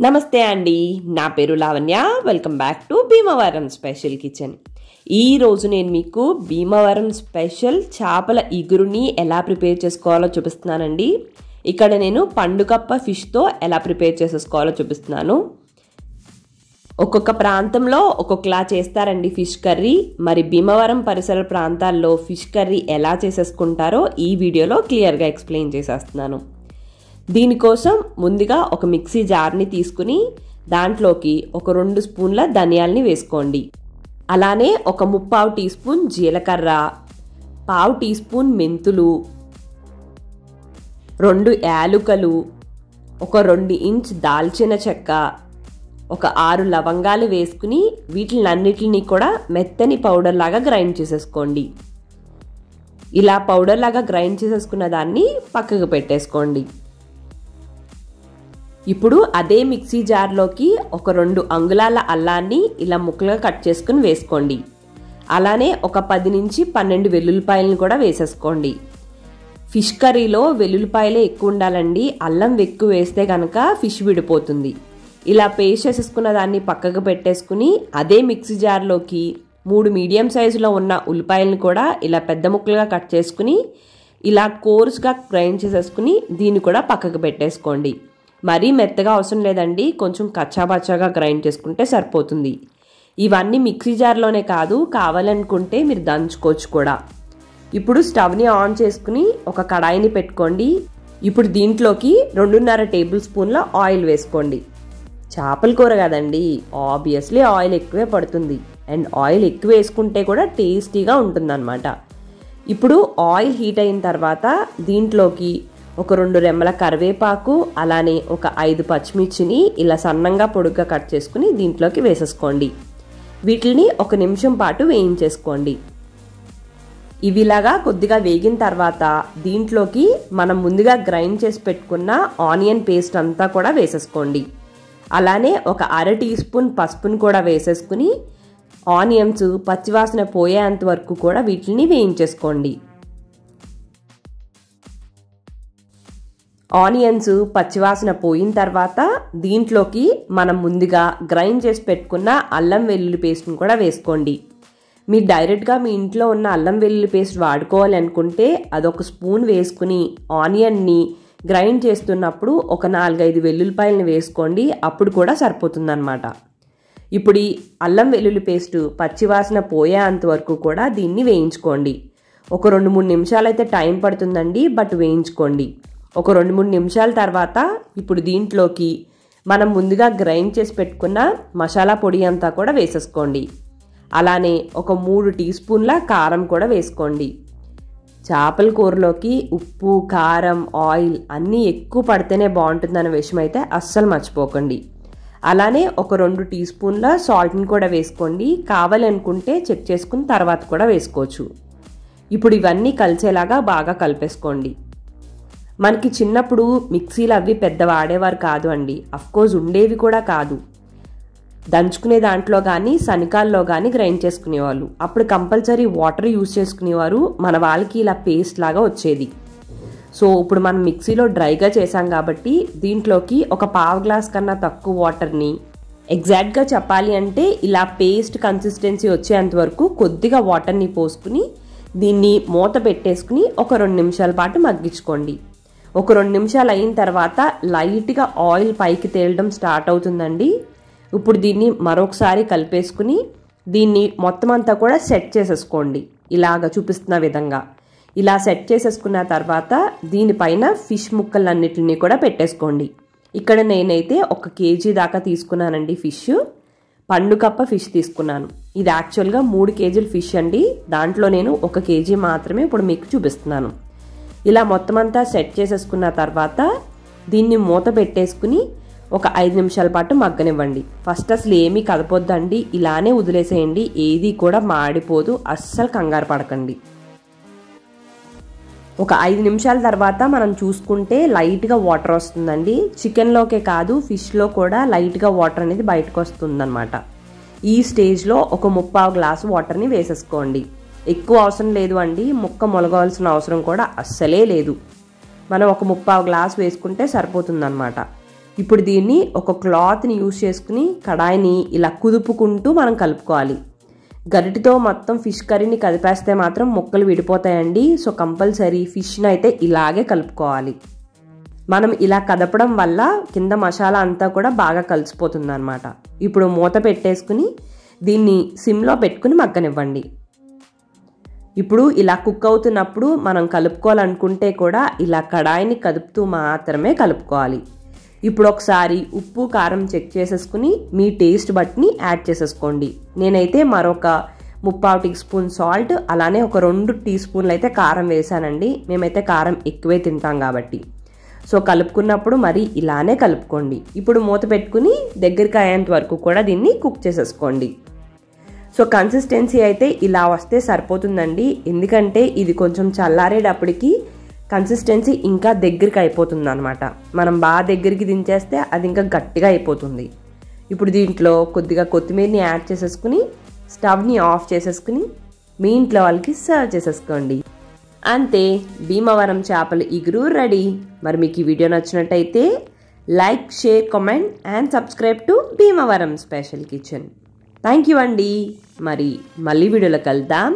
నమస్తే అండి, నా పేరు Lavanya. Welcome back to Bhimavaram special kitchen. ఈరోజు నేను మీకు భీమవరం స్పెషల్ చేపల ఇగురుని ఎలా ప్రిపేర్ చేసుకోవాలో చూపిస్తున్నానండి. ఇక్కడ నేను పండుగప్ప ఫిష్తో ఎలా ప్రిపేర్ చేసేసుకోవాలో చూపిస్తున్నాను. ఒక్కొక్క ప్రాంతంలో ఒక్కొక్కలా చేస్తారండి ఫిష్ కర్రీ. మరి భీమవరం పరిసర ప్రాంతాల్లో ఫిష్ కర్రీ ఎలా చేసేసుకుంటారో ఈ వీడియోలో క్లియర్గా ఎక్స్ప్లెయిన్ చేసేస్తున్నాను. దీనికోసం ముందుగా ఒక మిక్సీ జార్ని తీసుకుని దాంట్లోకి ఒక 2 స్పూన్ల ధనియాల్ని వేసుకోండి. అలానే ఒక 3/4 టీ స్పూన్ జీలకర్ర, 1/2 టీ స్పూన్ మెంతులు, 2 యాలుకలు, ఒక 2 ఇంచ్ దాల్చిన చెక్క, ఒక 6 లవంగాలు వేసుకుని వీటిలన్నిటిని కూడా మెత్తని పౌడర్ లాగా గ్రైండ్ చేసేసుకోండి. ఇలా పౌడర్ లాగా గ్రైండ్ చేసేసుకున్న దాన్ని పక్కకు పెట్టేసుకోండి. ఇప్పుడు అదే మిక్సీ జార్లోకి ఒక 2 అంగుళాల అల్లాన్ని ఇలా ముక్కలుగా కట్ చేసుకుని వేసుకోండి. అలానే ఒక 10 నుంచి 12 వెల్లుల్లిపాయలను కూడా వేసేసుకోండి. ఫిష్ కర్రీలో వెల్లుల్లిపాయలే ఎక్కువ ఉండాలండి. అల్లం ఎక్కువ వేస్తే కనుక ఫిష్ విడిపోతుంది. ఇలా పేస్ట్ చేసేసుకున్న దాన్ని పక్కకు పెట్టేసుకుని అదే మిక్సీ జార్లోకి 3 మీడియం సైజులో ఉన్న ఉల్లిపాయలను కూడా ఇలా పెద్ద ముక్కలుగా కట్ చేసుకుని ఇలా కోర్స్గా గ్రైండ్ చేసేసుకుని దీన్ని కూడా పక్కకు పెట్టేసుకోండి. మరీ మెత్తగా అవసరం లేదండి, కొంచెం కచ్చాబచ్చాగా గ్రైండ్ చేసుకుంటే సరిపోతుంది. ఇవన్నీ మిక్సీ జార్లోనే కాదు, కావాలనుకుంటే మీరు దంచుకోవచ్చు కూడా. ఇప్పుడు స్టవ్ని ఆన్ చేసుకుని ఒక కడాయిని పెట్టుకోండి. ఇప్పుడు దీంట్లోకి 2.5 టేబుల్ స్పూన్ల ఆయిల్ వేసుకోండి. చేపల కూర కదండి, ఆబ్వియస్లీ ఆయిల్ ఎక్కువే పడుతుంది. అండ్ ఆయిల్ ఎక్కువ వేసుకుంటే కూడా టేస్టీగా ఉంటుందన్నమాట. ఇప్పుడు ఆయిల్ హీట్ అయిన తర్వాత దీంట్లోకి ఒక 2 రెమ్మల కరివేపాకు, అలానే ఒక 5 పచ్చిమిర్చిని ఇలా సన్నంగా పొడుగ్గా కట్ చేసుకుని దీంట్లోకి వేసేసుకోండి. వీటిని 1 నిమిషం పాటు వేయించేసుకోండి. ఇవిలాగా కొద్దిగా వేగిన తర్వాత దీంట్లోకి మనం ముందుగా గ్రైండ్ చేసి పెట్టుకున్న ఆనియన్ పేస్ట్ అంతా కూడా వేసేసుకోండి. అలానే ఒక 1/2 టీ స్పూన్ పసుపుని కూడా వేసేసుకుని ఆనియన్స్ పచ్చివాసన పోయేంత వరకు కూడా వీటిని వేయించేసుకోండి. ఆనియన్స్ పచ్చివాసన పోయిన తర్వాత దీంట్లోకి మనం ముందుగా గ్రైండ్ చేసి పెట్టుకున్న అల్లం వెల్లుల్లి పేస్ట్ని కూడా వేసుకోండి. మీరు డైరెక్ట్గా మీ ఇంట్లో ఉన్న అల్లం వెల్లుల్లి పేస్ట్ వాడుకోవాలి అనుకుంటే అదొక స్పూన్ వేసుకుని ఆనియన్ని గ్రైండ్ చేస్తున్నప్పుడు ఒక 4-5 వెల్లుల్లిపాయలని వేసుకోండి. అప్పుడు కూడా సరిపోతుందన్నమాట. ఇప్పుడు ఈ అల్లం వెల్లుల్లి పేస్ట్ పచ్చివాసన పోయేంత వరకు కూడా దీన్ని వేయించుకోండి. ఒక 2-3 నిమిషాలు అయితే టైం పడుతుందండి, బట్ వేయించుకోండి. ఒక 2-3 నిమిషాల తర్వాత ఇప్పుడు దీంట్లోకి మనం ముందుగా గ్రైండ్ చేసి పెట్టుకున్న మసాలా పొడి అంతా కూడా వేసేసుకోండి. అలానే ఒక 3 టీ స్పూన్ల కారం కూడా వేసుకోండి. చేపల కూరలోకి ఉప్పు, కారం, ఆయిల్ అన్నీ ఎక్కువ పడితేనే బాగుంటుందన్న విషయం అయితే అస్సలు మర్చిపోకండి. అలానే ఒక 2 టీ స్పూన్ల సాల్ట్ని కూడా వేసుకోండి. కావాలనుకుంటే చెక్ చేసుకుని తర్వాత కూడా వేసుకోవచ్చు. ఇప్పుడు ఇవన్నీ కలిసేలాగా బాగా కలిపేసుకోండి. మనకి చిన్నప్పుడు మిక్సీలు అవి పెద్ద వాడేవారు కాదు అండి. అఫ్కోర్స్ ఉండేవి కూడా కాదు. దంచుకునే దాంట్లో కానీ సనికాల్లో కానీ గ్రైండ్ చేసుకునేవాళ్ళు. అప్పుడు కంపల్సరీ వాటర్ యూజ్ చేసుకునేవారు. మన వాళ్ళకి ఇలా పేస్ట్ లాగా వచ్చేది. సో ఇప్పుడు మనం మిక్సీలో డ్రైగా చేసాం కాబట్టి దీంట్లోకి ఒక 1/2 గ్లాస్ కన్నా తక్కువ వాటర్ని, ఎగ్జాక్ట్గా చెప్పాలి అంటే ఇలా పేస్ట్ కన్సిస్టెన్సీ వచ్చేంత వరకు కొద్దిగా వాటర్ని పోసుకుని దీన్ని మూత పెట్టేసుకుని ఒక 2 నిమిషాల పాటు మగ్గించుకోండి. ఒక 2 నిమిషాలు అయిన తర్వాత లైట్గా ఆయిల్ పైకి తేలడం స్టార్ట్ అవుతుందండి. ఇప్పుడు దీన్ని మరొకసారి కలిపేసుకుని దీన్ని మొత్తం అంతా కూడా సెట్ చేసేసుకోండి. ఇలాగ చూపిస్తున్న విధంగా ఇలా సెట్ చేసేసుకున్న తర్వాత దీనిపైన ఫిష్ ముక్కలన్నిటిని కూడా పెట్టేసుకోండి. ఇక్కడ నేనైతే 1 కేజీ దాకా తీసుకున్నానండి ఫిష్. పండుగప్ప ఫిష్ తీసుకున్నాను. ఇది యాక్చువల్గా 3 కేజీల ఫిష్ అండి. దాంట్లో నేను 1 కేజీ మాత్రమే ఇప్పుడు మీకు చూపిస్తున్నాను. ఇలా మొత్తం అంతా సెట్ చేసేసుకున్న తర్వాత దీన్ని మూత పెట్టేసుకుని ఒక 5 నిమిషాల పాటు మగ్గనివ్వండి. ఫస్ట్ అసలు ఏమీ కదపొద్దండి, ఇలానే వదిలేసేయండి. ఏది కూడా మాడిపోదు, అస్సలు కంగారు పడకండి. ఒక 5 నిమిషాల తర్వాత మనం చూసుకుంటే లైట్గా వాటర్ వస్తుందండి. చికెన్లోకే కాదు ఫిష్లో కూడా లైట్గా వాటర్ అనేది బయటకు వస్తుందన్నమాట. ఈ స్టేజ్లో ఒక 3/4 గ్లాసు వాటర్ని వేసేసుకోండి. ఎక్కువ అవసరం లేదు అండి, ముక్క మొలగవలసిన అవసరం కూడా అస్సలే లేదు. మనం ఒక 3/4 గ్లాస్ వేసుకుంటే సరిపోతుందన్నమాట. ఇప్పుడు దీన్ని ఒక క్లాత్ని యూజ్ చేసుకుని కడాయిని ఇలా కుదుపుకుంటూ మనం కలుపుకోవాలి. గరిటితో మొత్తం ఫిష్ కర్రీని కదిపేస్తే మాత్రం ముక్కలు విడిపోతాయండి. సో కంపల్సరీ ఫిష్ని అయితే ఇలాగే కలుపుకోవాలి. మనం ఇలా కదపడం వల్ల కింద మసాలా అంతా కూడా బాగా కలిసిపోతుంది అన్నమాట. ఇప్పుడు మూత పెట్టేసుకుని దీన్ని సిమ్లో పెట్టుకుని మగ్గనివ్వండి. ఇప్పుడు ఇలా కుక్ అవుతున్నప్పుడు మనం కలుపుకోవాలనుకుంటే కూడా ఇలా కడాయిని కదుపుతూ మాత్రమే కలుపుకోవాలి. ఇప్పుడు ఒకసారి ఉప్పు కారం చెక్ చేసేసుకుని మీ టేస్ట్ బట్టిని యాడ్ చేసేసుకోండి. నేనైతే మరొక 3/4 టీ స్పూన్ సాల్ట్, అలానే ఒక 2 టీ స్పూన్లు అయితే కారం వేసానండి. మేమైతే కారం ఎక్కువే తింటాం కాబట్టి. సో కలుపుకున్నప్పుడు మరి ఇలానే కలుపుకోండి. ఇప్పుడు మూత పెట్టుకుని దగ్గరికి అయ్యేంత వరకు కూడా దీన్ని కుక్ చేసేసుకోండి. సో కన్సిస్టెన్సీ అయితే ఇలా వస్తే సరిపోతుందండి. ఎందుకంటే ఇది కొంచెం చల్లారేటప్పటికి కన్సిస్టెన్సీ ఇంకా దగ్గరికి అయిపోతుంది అనమాట. మనం బాగా దగ్గరికి దించేస్తే అది ఇంకా గట్టిగా అయిపోతుంది. ఇప్పుడు దీంట్లో కొద్దిగా కొత్తిమీరని యాడ్ చేసేసుకుని స్టవ్ని ఆఫ్ చేసేసుకుని మీ ఇంట్లో వాళ్ళకి సర్వ్ చేసేసుకోండి. అంతే, భీమవరం చేపల ఇగురు రెడీ. మరి మీకు ఈ వీడియో నచ్చినట్టయితే like, share, comment and subscribe to Bhimavaram special kitchen. Thank you అండి. మరి మళ్ళీ వీడియోలో కలుద్దాం.